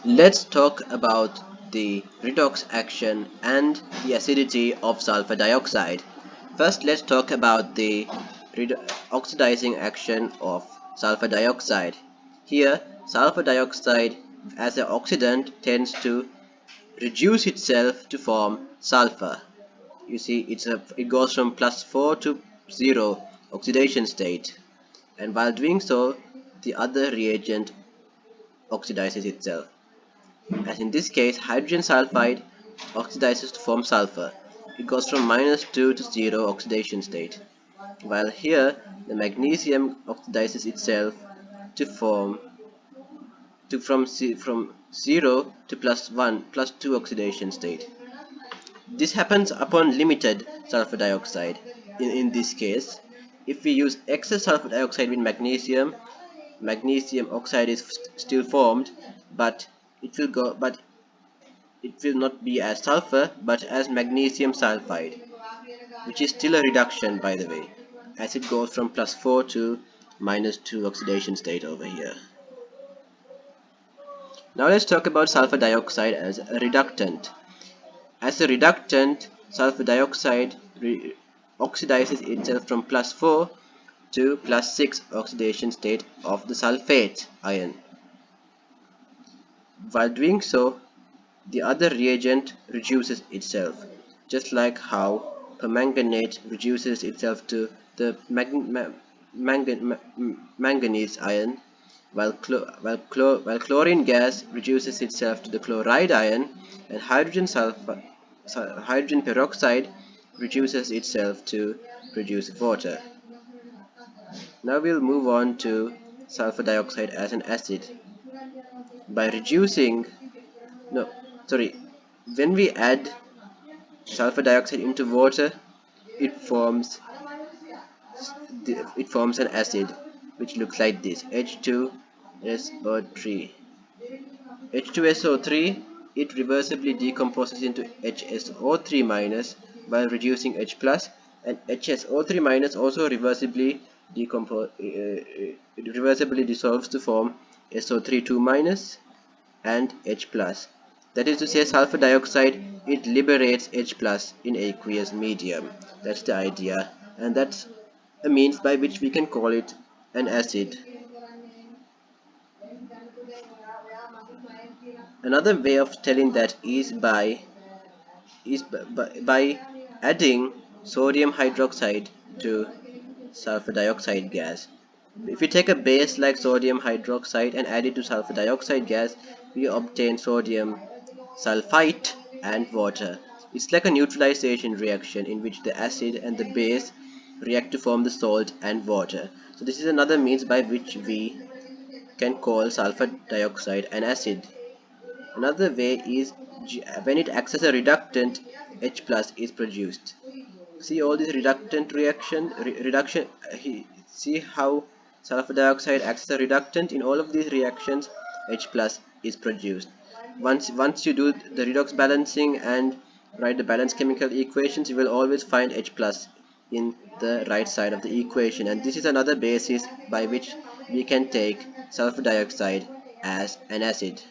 Let's talk about the redox action and the acidity of sulfur dioxide. First, let's talk about the oxidizing action of sulfur dioxide. Here, sulfur dioxide as an oxidant tends to reduce itself to form sulfur. You see, it goes from +4 to 0 oxidation state, and while doing so, the other reagent oxidizes itself. As in this case, hydrogen sulfide oxidizes to form sulfur. It goes from -2 to 0 oxidation state. While here, the magnesium oxidizes itself to form from 0 to +1, +2 oxidation state. This happens upon limited sulfur dioxide. In this case, if we use excess sulfur dioxide with magnesium, magnesium oxide is still formed, but it will not be as sulfur but as magnesium sulfide, which is still a reduction, by the way, as it goes from +4 to -2 oxidation state over here. Now let's talk about sulfur dioxide as a reductant. As a reductant, sulfur dioxide oxidizes itself from +4 to +6 oxidation state of the sulfate ion. While doing so, the other reagent reduces itself, just like how permanganate reduces itself to the manganese ion, while chlorine gas reduces itself to the chloride ion, and hydrogen peroxide reduces itself to produce water. Now we'll move on to sulfur dioxide as an acid. By reducing, no, sorry, when we add sulfur dioxide into water, it forms it forms an acid which looks like this: H2SO3. H2SO3, it reversibly decomposes into HSO3 minus while reducing H plus, and HSO3 minus also reversibly dissolves to form SO3 2 minus and H plus. That is to say, sulfur dioxide, it liberates H plus in aqueous medium. That's the idea, and that's a means by which we can call it an acid. Another way of telling that is by adding sodium hydroxide to sulfur dioxide gas. If we take a base like sodium hydroxide and add it to sulfur dioxide gas, we obtain sodium sulfite and water. It's like a neutralization reaction in which the acid and the base react to form the salt and water. So this is another means by which we can call sulfur dioxide an acid. Another way is when it acts as a reductant, H plus is produced. See all this reductant reduction. See how sulfur dioxide acts as a reductant. In all of these reactions, H plus is produced. Once you do the redox balancing and write the balanced chemical equations, you will always find H plus in the right side of the equation, and this is another basis by which we can take sulfur dioxide as an acid.